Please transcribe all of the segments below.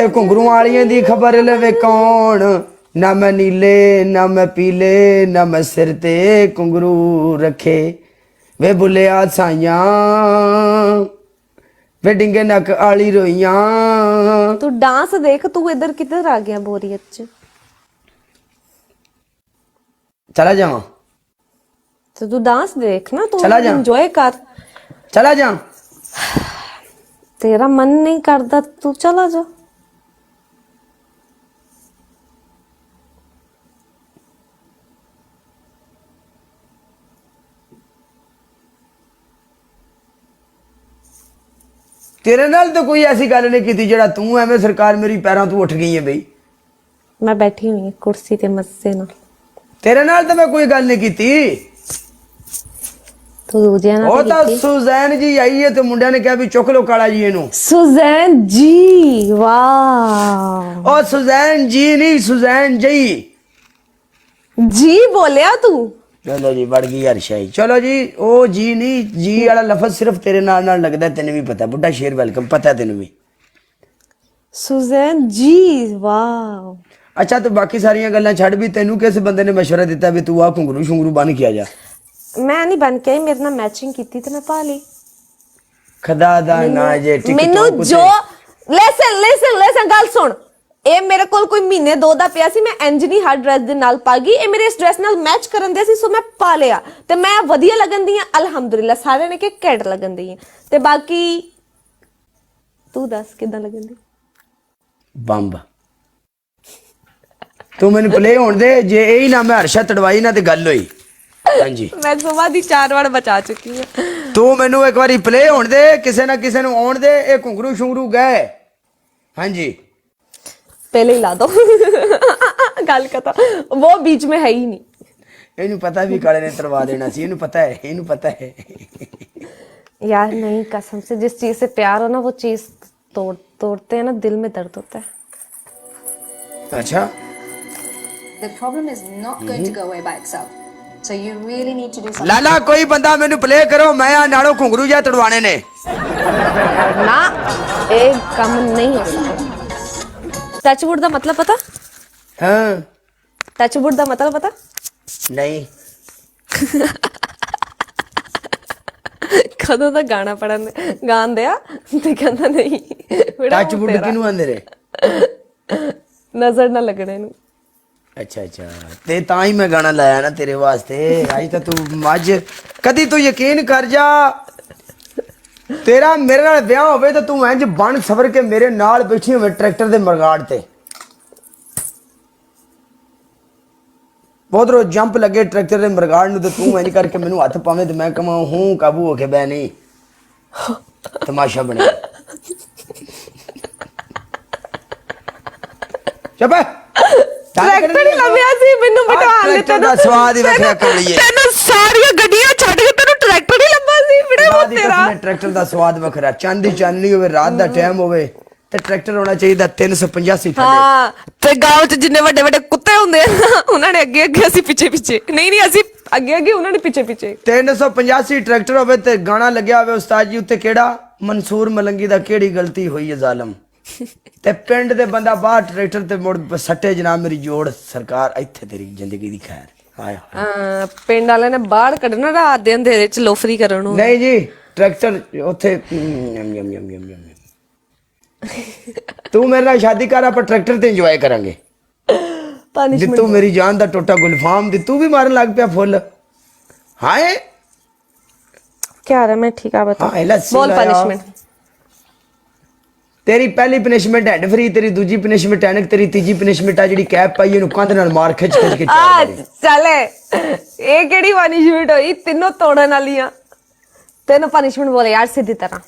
घुंघरू वालियां दी खबर लवे कौन, ना मैं नीले ना मैं पीले ना मैं सिर ते घुंघरू रखे। वे बुलिया साइया वे डिंगे नक आली रोइया। तू डांस देख, तू इधर किधर आ गया बोरियत च? चला जावा, तो तू डांस देख ना, तू चला जा। एंजॉय कर। चला जा। तेरा मन नहीं करता तू चला जा। तेरे नाल तो कोई ऐसी गल नहीं की जेड़ा तू एवें सरकार मेरी पैरों तू उठ गई है बई। मैं बैठी हुई हूँ कुर्सी ते मजे ना। तेरे नाल तो मैं कोई गल नहीं की। तू दूजिया ना ਉਹ ਤਾਂ ਸੁਜ਼ੈਨ ਜੀ ਆਈ ਹੈ ਤੇ ਮੁੰਡਿਆਂ ਨੇ ਕਿਹਾ ਵੀ ਚੁੱਕ ਲੋ ਕਾਲਾ ਜੀ ਇਹਨੂੰ। सुजैन जी, वाह। ਉਹ ਸੁਜ਼ੈਨ ਜੀ ਨਹੀਂ ਸੁਜ਼ੈਨ ਜੀ। जी बोलिया तू? ਚਲੋ ਜੀ ਵੜ ਗਈ ਹਰਸ਼ਾਈ। ਚਲੋ ਜੀ ਉਹ ਜੀ ਨਹੀਂ, ਜੀ ਵਾਲਾ ਲਫ਼ਜ਼ ਸਿਰਫ ਤੇਰੇ ਨਾਲ ਨਾਲ ਲੱਗਦਾ, ਤੈਨੂੰ ਵੀ ਪਤਾ। ਬੁੱਢਾ ਸ਼ੇਰ ਵੈਲਕਮ, ਪਤਾ ਤੈਨੂੰ ਵੀ। सुजैन जी, वाह। ਅੱਛਾ ਤੂੰ ਬਾਕੀ ਸਾਰੀਆਂ ਗੱਲਾਂ ਛੱਡ, ਵੀ ਤੈਨੂੰ ਕਿਸ ਬੰਦੇ ਨੇ ਮਸ਼ਵਰਾ ਦਿੱਤਾ ਵੀ ਤੂੰ ਆ ਘੁੰਗਰੂ ਸ਼ੁੰਗਰੂ ਬਣ ਕੇ ਆ ਜਾ? मैं नहीं बन के आई, मेरे नाल मैचिंग की थी तो मैं पा ली। ਖੁਦਾ ਦਾ ਨਾ ਜੇ ਮੈਨੂੰ ਜੋ ਲੈਸਨ ਗੱਲ ਸੁਣ। ਇਹ ਮੇਰੇ ਕੋਲ ਕੋਈ ਮਹੀਨੇ ਦੋ ਦਾ ਪਿਆ ਸੀ, ਮੈਂ ਇੰਜ ਨਹੀਂ ਹਰ ਡਰੈਸ ਦੇ ਨਾਲ ਪਾ ਗਈ। ਇਹ ਮੇਰੇ ਇਸ ਡਰੈਸ ਨਾਲ ਮੈਚ ਕਰਨ ਦੇ ਸੀ, ਸੋ ਮੈਂ ਪਾ ਲਿਆ ਤੇ ਮੈਂ ਵਧੀਆ ਲੱਗਣ ਦੀ ਆ ਅਲਹਮਦੁਲਿਲਾ। ਸਾਰਿਆਂ ਨੇ ਕਿ ਘੈਂਟ ਲੱਗਣ ਦੀ ਆ। ਤੇ ਬਾਕੀ ਤੂੰ ਦੱਸ ਕਿਦਾਂ ਲੱਗਣ ਦੀ? ਬੰਬ। ਤੂੰ ਮੈਨੂੰ ਪਲੇ ਹੋਣ ਦੇ, ਜੇ ਇਹ ਹੀ ਨਾ ਮੈਂ ਹਰਸ਼ਾ ਤੜਵਾਈ ਨਾ ਤੇ ਗੱਲ ਹੋਈ। ਹਾਂਜੀ ਮੈਂ ਸੁਬਾਹ ਦੀ 4 ਵਾਰ ਬਚਾ ਚੁੱਕੀ ਹਾਂ। ਤੂੰ ਮੈਨੂੰ ਇੱਕ ਵਾਰੀ ਪਲੇ ਹੋਣ ਦੇ, ਕਿਸੇ ਨਾ ਕਿਸੇ ਨੂੰ ਆਉਣ ਦੇ। ਇਹ ਘੁੰਗਰੂ ਸ਼ੁੰਗਰੂ ਗਏ। ਹਾਂਜੀ पहले ही ला दो। गल कथा वो बीच में है ही नहीं। ਇਹਨੂੰ ਪਤਾ ਵੀ ਕਾਲੇ ਨੇ ਤੜਵਾ ਦੇਣਾ ਸੀ। ਇਹਨੂੰ ਪਤਾ ਹੈ, ਇਹਨੂੰ ਪਤਾ ਹੈ। यार नहीं, कसम से जिस चीज से प्यार हो ना, वो चीज तोड़ते हैं ना, दिल में दर्द होता है। अच्छा The problem is not going to go away by itself. So you really need to do something. ਲਾਲਾ ਕੋਈ ਬੰਦਾ ਮੈਨੂੰ ਪਲੇ ਕਰੋ, ਮੈਂ ਆ ਨਾਲੋਂ ਘੁੰਗਰੂ ਜਿਹਾ ਤੜਵਾਣੇ ਨੇ। ना एक कम नहीं हो सकता। टचवुड ਦਾ ਮਤਲਬ ਪਤਾ? ਹਾਂ ਟਚਵੁਡ ਦਾ ਮਤਲਬ ਪਤਾ? ਨਹੀਂ ਕਦੋਂ ਦਾ ਗਾਣਾ ਪੜਨ ਗਾਉਂਦੇ ਆ ਤੇ ਕਹਿੰਦਾ ਨਹੀਂ। ਟੱਚ ਵੁੱਡ ਕਿਨੂੰ ਆਂਦੇ ਰੇ? ਨਜ਼ਰ ਨਾ ਲੱਗਣੇ ਨੂੰ। ਅੱਛਾ ਅੱਛਾ, ਤੇ ਤਾਂ ਹੀ ਮੈਂ ਗਾਣਾ ਲਾਇਆ ਨਾ ਤੇਰੇ ਵਾਸਤੇ। ਅੱਜ ਤਾਂ ਤੂੰ ਮੱਝ, ਕਦੀ ਤੂੰ ਯਕੀਨ ਕਰ ਜਾ, ਤੇਰਾ ਮੇਰੇ ਨਾਲ ਵਿਆਹ ਹੋਵੇ ਤਾਂ ਤੂੰ ਇੰਜ ਬਣ ਸਵਰ ਕੇ ਮੇਰੇ ਨਾਲ ਬੈਠੀ ਹੋਵੇ ਟਰੈਕਟਰ ਦੇ ਮਰਗਾੜ ਤੇ। ਬਹੁਤ ਰੋ ਜੰਪ ਲੱਗੇ ਟਰੈਕਟਰ ਦੇ ਮਰਗਾੜ ਨੂੰ ਤੇ ਤੂੰ ਇੰਜ ਕਰਕੇ ਮੈਨੂੰ ਹੱਥ ਪਾਵੇਂ ਤੇ ਮੈਂ ਕਹਾਂ ਹੂੰ ਕਾਬੂ ਹੋ ਕੇ ਬੈ ਨਹੀਂ। ਤਮਾਸ਼ਾ ਬਣਿਆ। ਚੱਪ ਟਰੈਕਟਰ ਹੀ ਲੱਭਿਆ ਸੀ ਮੈਨੂੰ ਬਿਠਾਉਣ ਲਈ। ਤੈਨੂੰ ਸਵਾਦ ਹੀ ਵੇਖਿਆ ਕਮਲੀਏ। ਤੈਨੂੰ ਸਾਰੀਆਂ ਗੱਡੀਆਂ ਛੱਡ ਕੇ ਤੈਨੂੰ ਟਰੈਕਟਰ ਹੀ ਲੱਭਾ ਸੀ ਵੀਰੇ ਤੇਰਾ। ਟਰੈਕਟਰ ਦਾ ਸਵਾਦ ਵੱਖਰਾ। ਚੰਦ ਦੀ ਚਾਨਣੀ ਹੋਵੇ, ਰਾਤ ਦਾ ਟਾਈਮ ਹੋਵੇ ਤੇ ਟਰੈਕਟਰ ਹੋਣਾ ਚਾਹੀਦਾ 385 ਥੱਲੇ। ਹਾਂ ਤੇ ਗਾਂਵ ਚ ਜਿੰਨੇ ਵੱਡੇ ਵੱਡੇ ਕੁੱਤੇ ਹੁੰਦੇ ਆ ਨਾ, ਉਹਨਾਂ ਨੇ ਅੱਗੇ ਅੱਗੇ, ਅਸੀਂ ਪਿੱਛੇ ਪਿੱਛੇ। ਨਹੀਂ ਅਸੀਂ ਅੱਗੇ ਅੱਗੇ, ਉਹਨਾਂ ਨੇ ਪਿੱਛੇ ਪਿੱਛੇ। 385 ਟਰੈਕਟਰ ਹੋਵੇ ਤੇ ਗਾਣਾ ਲੱਗਿਆ ਹੋਵੇ ਉਸਤਾਦ ਜੀ ਉੱਤੇ, ਕਿਹੜਾ ਮਨਸੂਰ ਮਲੰਗੀ ਦਾ ਕਿਹੜੀ ਗਲਤੀ ਹੋਈ ਹੈ ਜ਼ਾਲਮ। ਤੇ ਪਿੰਡ ਦੇ ਬੰਦਾ ਬਾਹਰ ਟਰੈਕਟਰ ਤੇ ਮੁੜ ਸੱਟੇ ਜਨਾਬ ਮੇਰੀ ਜੋੜ ਸਰਕਾਰ। ਇੱਥੇ ਤੇਰੀ ਜ਼ਿੰਦਗੀ ਦੀ ਖੈਰ। ਹਾਏ ਹਾਏ ਪਿੰਡ ਵਾਲਿਆਂ ਨੇ ਬਾਹਰ ਕੱਢਣਾ ਰਾਤ ਦੇ ਅੰਧੇਰੇ ਚ ਲੋਫਰੀ ਕਰਨ ਨੂੰ। ਨਹੀਂ ਜੀ, ਟਰੈਕਟਰ ਉੱਥੇ ਤੂੰ ਮੇਰੇ ਨਾਲ ਸ਼ਾਦੀ ਕਰ, ਆਪਾਂ ਟਰੈਕਟਰ ਤੇ ਇੰਜੋਏ ਕਰਾਂਗੇ। ਦਿੱਤੂ ਮੇਰੀ ਜਾਨ ਦਾ ਟੋਟਾ ਗੁਲਫਾਮ ਦੀ ਤੂੰ ਵੀ ਮਾਰਨ ਲੱਗ ਪਿਆ ਫੁੱਲ। ਹਾਏ क्या रहा? मैं ठीक है बता। हाय लस्सी बोल लाया। पनिशमेंट। तेरी पहली पनिशमेंट हैंड फ्री, तेरी दूजी पनिशमेंट ऐनक, तेरी तीजी पनिशमेंट आ ਜਿਹੜੀ ਕੈਪ ਪਾਈ ਇਹਨੂੰ ਕੰਧ ਨਾਲ ਮਾਰ ਖਿੱਚ ਖਿੱਚ ਕੇ ਆ ਚੱਲੇ। ਇਹ ਕਿਹੜੀ ਪਨਿਸ਼ਮੈਂਟ ਹੋਈ? ਤਿੰਨੋਂ ਤੋੜਨ ਵਾਲੀਆਂ। ਤੈਨੂੰ ਪਨਿਸ਼ਮੈਂਟ ਬੋਲੇ ਯਾਰ ਸਿੱਧੀ ਤਰ੍ਹਾਂ।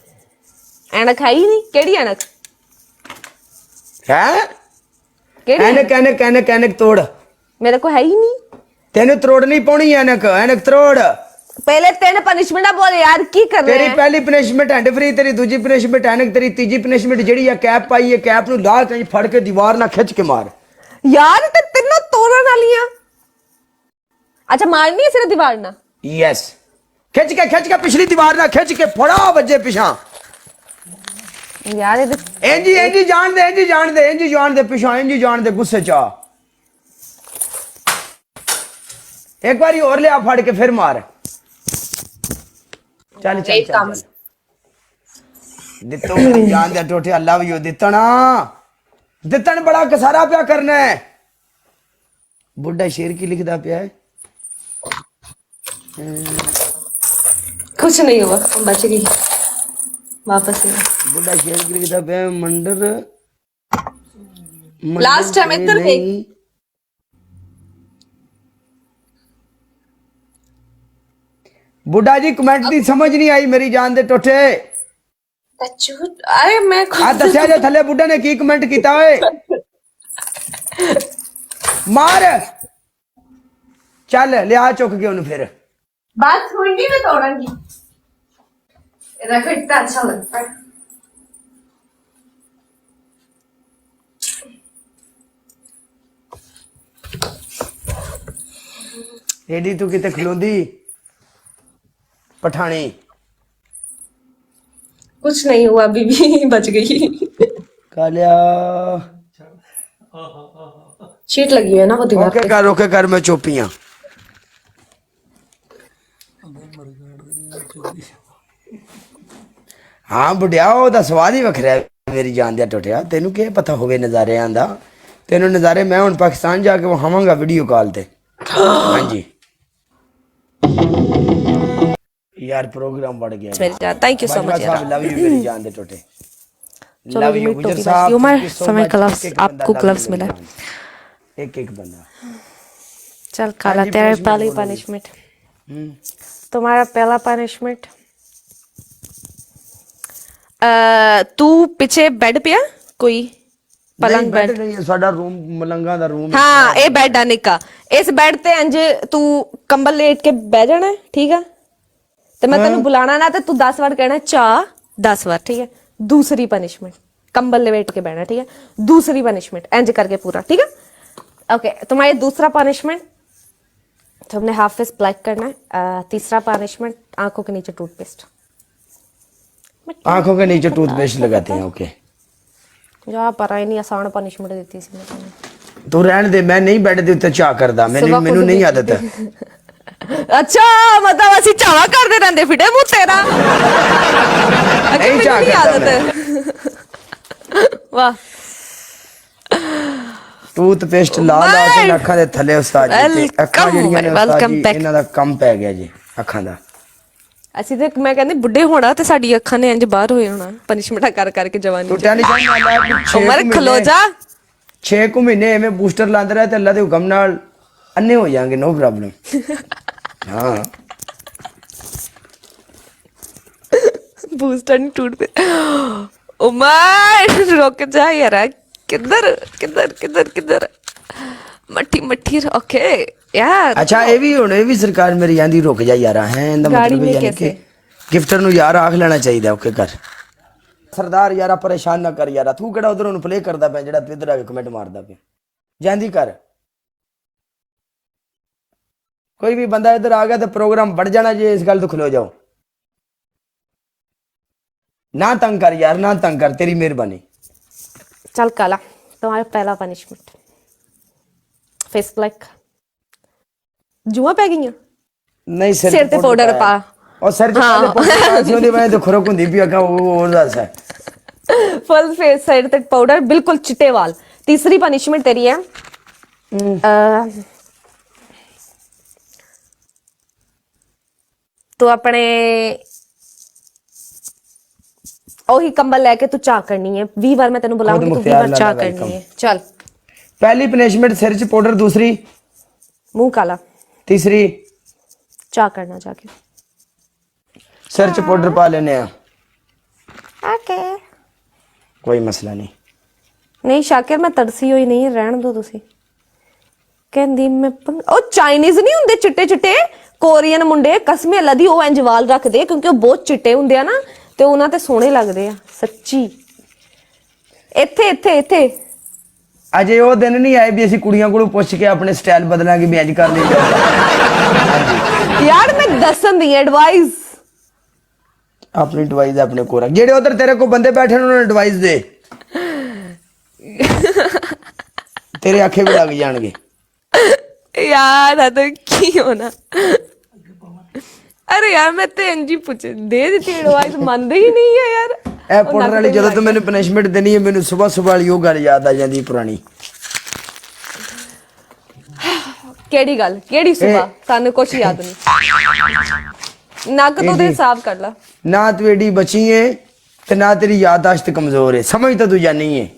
ਐਨਕ ਹੈ ਹੀ ਨਹੀਂ। ਕਿਹੜੀ ਐਨਕ ਹੈ? ਕਿਹੜੀ ਐਨਕ ਐਨਕ ਐਨਕ ਐਨਕ ਤੋੜ। ਮੇਰੇ ਕੋ ਹੈ ਹੀ ਨਹੀਂ। ਤੈਨੂੰ ਤਰੋੜ ਨਹੀਂ ਪਾਉਣੀ ਐਨਕ, ਐਨਕ ਤਰੋੜ। ਪਹਿਲੇ ਤਿੰਨ ਪਨਿਸ਼ਮੈਂਟਾਂ ਬੋਲੇ ਯਾਰ, ਕੀ ਕਰ ਰਹੇ ਤੇਰੀ ਹੈ? ਪਹਿਲੀ ਪਨਿਸ਼ਮੈਂਟ ਹੈਂਡ ਫਰੀ, ਤੇਰੀ ਦੂਜੀ ਪਨਿਸ਼ਮੈਂਟ ਐਨਕ, ਤੇਰੀ ਤੀਜੀ ਪਨਿਸ਼ਮੈਂਟ ਜਿਹੜੀ ਆ ਕੈਪ ਪਾਈ ਹੈ, ਕੈਪ ਨੂੰ ਲਾ ਕੇ ਫੜ ਕੇ ਦੀਵਾਰ ਨਾਲ ਖਿੱਚ ਕੇ ਮਾਰ। ਯਾਰ ਤੇ ਤਿੰਨੋਂ ਤੋੜਨ ਵਾਲੀਆਂ। ਅੱਛਾ ਮਾਰਨੀ ਹੈ ਸਿਰ ਦੀਵਾਰ ਨਾਲ? ਯੈਸ, ਖਿੱਚ ਕੇ ਪਿਛਲੀ ਦੀਵਾਰ ਨਾਲ ਖਿੱਚ ਕੇ ਫੜਾ ਵੱਜੇ ਪਿਛਾਂ। यार ये इंजी जान दे पिछा इंजी जान दे गुस्से चा एक बारी और ले आ फड़ के फिर मार चल दित्तो जान दे टोटे अल्लाह भी दित्तन बड़ा कसारा पिया करना है बुढ़ा शेर की लिखदा पिया है कुछ नहीं हुआ बच गई वापस बुढ़ा शेर की लिखदा पिया है मंडर लास्ट टाइम इधर देख बुढ़ा जी कमेंट दी समझ नहीं आई मेरी जान दे टोटे अरे मैं आ दसिया जे थले बुढ़ा ने की कमेंट कीता ओए मार चल लिया चुक के उन्हें फिर बात सुननी मैं तोड़ूंगी रखो इतना अच्छा लगता है एडी तू किते खलोंदी पठानी कुछ नहीं हुआ बीबी बच गई कालिया शीट लगी है ना वो दीवार पे ओके कर मैं चुपियां हाँ बुढ़िया ओदा स्वाद ही वखरा है मेरी जान दिया टोटिया तेनू के पता होवे नजारे दा तेनू नजारे मैं हुन पाकिस्तान जाके वहावांगा वीडियो कॉल ते हाँ जी यार प्रोग्राम बढ़ गया थैंक यू सो मच यार लव यू मेरी जान दे टोटे चलो लव यू मीट गुजर टोपी साहब उमर समय ग्लव्स आपको ग्लव्स मिला एक बंदा चल काला तेरा पहली पनिशमेंट तुम्हारा पहला पनिशमेंट तू पीछे बेड पे कोई पलंग बेड नहीं साडा रूम मलंगा दा रूम हाँ ये बेड है निका इस बेड ते इंज तू कंबल लेट के बह जाना है ठीक है तो मैं तेन बुलाना ना तो तू 10 बार कहना चाह 10 बार ठीक है दूसरी पनिशमेंट कंबल लेट के बहना ठीक है दूसरी पनिशमेंट इंज करके पूरा ठीक है ओके तुम्हारी दूसरा पनिशमेंट तुमने हाफ फेस ब्लैक करना है तीसरा पनिशमेंट आंखों के नीचे टूथपेस्ट आंखों के नीचे टूथपेस्ट लगाते हैं ओके जा पर आई नहीं आसान पनिशमेंट देती सी मैं तुम्हें तू रहने दे मैं नहीं बेड दे उत्ते चाह करदा मैनू नहीं आदत है अच्छा मतलब ਅਸੀਂ ਚਾਵਾ ਕਰਦੇ ਰਹਿੰਦੇ ਫਿੱਟੇ ਮੂੰਹ ਤੇਰਾ ਨਹੀਂ ਚਾਹ ਕਰਦਾ ਵਾਹ ਟੂਥਪੇਸਟ ਲਾ ਕੇ ਅੱਖਾਂ ਦੇ ਥੱਲੇ ਉਸਤਾਦ ਜੀ ਤੇ ਅੱਖਾਂ ਜਿਹੜੀਆਂ ਨੇ ਉਸਤਾਦ ਜੀ ਇਹਨਾਂ ਦਾ ਕੰਮ ਪੈ ਗਿਆ ਜੀ ਅੱਖਾਂ ਦਾ ਅਸੀਂ ਤੇ ਮੈਂ ਕਹਿੰਦੀ ਬੁੱਢੇ ਹੋਣਾ ਤੇ ਸਾਡੀ ਅੱਖਾਂ ਨੇ ਇੰਜ ਬਾਹਰ ਹੋਏ ਹੋਣਾ ਪਨਿਸ਼ਮੈਂਟਾਂ ਕਰ ਕਰਕੇ ਜਵਾਨੀ ਟੁੱਟਿਆ ਨਹੀਂ ਜਾਂਦਾ ਉਮਰ ਖਲੋ ਜਾ 6 ਮਹੀਨੇ ਐਵੇਂ ਬੂਸਟਰ ਲਾਉਂਦੇ ਰਹੇ ਤੇ ਅੱਲਾ ਦੇ ਹੁਕਮ ਨਾਲ ਅੰਨੇ ਹੋ ਜਾਣਗੇ नो प्रॉब्लम हाँ बूस्टर नहीं टूटते उमर रुक जा यार किधर किधर किधर किधर मट्टी मट्टी ओके यार अच्छा ये भी सरकार मेरी आंदी रुक जा यार है इंदा मतलब यानी कि गिफ्टर नु यार आख लेना चाहिए ओके कर सरदार यार परेशान ना कर यार तू केड़ा उधर नु प्ले करदा पे जेड़ा तू इधर आके कमेंट मारदा पे जांदी कर कोई भी बंदा इधर आ गया तो प्रोग्राम बढ़ जाना चाहिए इस गल तो खलो जाओ ना तंग कर यार ना तंग कर तेरी मेहरबानी चल काला तुम्हारा पहला पनिशमेंट फेस ब्लैक जुआ पै गई नहीं सिर ते पाउडर पा और सर च पहले पाउडर सोनी मैं तो खुरक हुंदी पई अखा वो दस है फुल फेस सिर ते पाउडर बिल्कुल चिट्टे वाल तीसरी पनिशमेंट तेरी है तू अपने ओही कंबल लेके तू चाह करनी है 20 बार मैं तेन बुलाऊंगी तू 20 बार चाह करनी है चल पहली पनिशमेंट सिर च पाउडर दूसरी मुंह काला तीसरी चाह करना जाके सिर च पाउडर पा लेने ओके कोई मसला नहीं शाकिर मैं तरसी होई नहीं रहन दो तुसी कहंदी मैं ओ चाइनीज नहीं हुंदे चिट्टे चिट्टे कोरियन मुंडे कसमे अल्लाह दी ਉਹ ਇੰਜ ਵਾਲ ਰੱਖਦੇ ਕਿਉਂਕਿ ਉਹ ਬਹੁਤ ਚਿੱਟੇ ਹੁੰਦੇ ਆ ਨਾ ਤੇ ਉਹਨਾਂ ਤੇ ਸੋਹਣੇ ਲੱਗਦੇ ਆ ਸੱਚੀ ਇੱਥੇ ਇੱਥੇ ਇੱਥੇ ਅਜੇ ਉਹ ਦਿਨ ਨਹੀਂ ਆਏ ਵੀ ਅਸੀਂ ਕੁੜੀਆਂ ਕੋਲੋਂ ਪੁੱਛ ਕੇ ਆਪਣੇ ਸਟਾਈਲ ਬਦਲਾਂਗੇ ਵੀ ਇੰਜ ਕਰ ਲਈ ਯਾਰ ਮੈਂ ਦੱਸਣ ਦੀ ਐਡਵਾਈਸ अपनी एडवाइस अपने को रख, जेडे उधर तेरे को बंदे बैठे उन्होंने एडवाइस दे, तेरे आखे भी लग जाएंगे। यार हद की होना। अरे यार मैं तो इंजी पूछ दे दी एडवाइस, मानते ही नहीं है यार। ए पाउडर वाली ਜਦੋਂ ਤੂੰ ਮੈਨੂੰ ਪਨਿਸ਼ਮੈਂਟ ਦੇਣੀ ਹੈ, ਮੈਨੂੰ ਸਵੇਰ ਸਵੇਰ ਵਾਲੀ ਉਹ ਗੱਲ ਯਾਦ ਆ ਜਾਂਦੀ ਪੁਰਾਣੀ। ਕਿਹੜੀ ਗੱਲ, ਕਿਹੜੀ ਸੁਬਾ? ਸਾਨੂੰ ਕੁਛ ਯਾਦ ਨਹੀਂ। ਨੱਕ ਤੋਂ ਤੇ ਹਿਸਾਬ ਕਰ ਲਾ। ਨਾ ਤੂੰ ਏਡੀ ਬਚੀ ਹੈ ਤੇ ਨਾ ਤੇਰੀ ਯਾਦਾਸ਼ਤ ਕਮਜ਼ੋਰ ਹੈ, ਸਮਝ ਤਾਂ ਤੂੰ ਜਾਣੀ ਹੈ।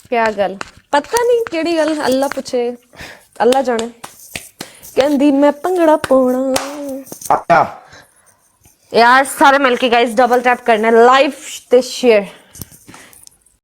ਕਿਆ ਗੱਲ ਪਤਾ ਨਹੀਂ ਕਿਹੜੀ ਗੱਲ, ਅੱਲਾ ਪੁੱਛੇ, ਅੱਲਾ ਜਾਣੇ। ਕਹਿੰਦੀ ਮੈਂ ਭੰਗੜਾ ਪਾਉਣਾ। ਆ यार सारे मिलके गाइस डबल टैप करना है, लाइव ते शेयर।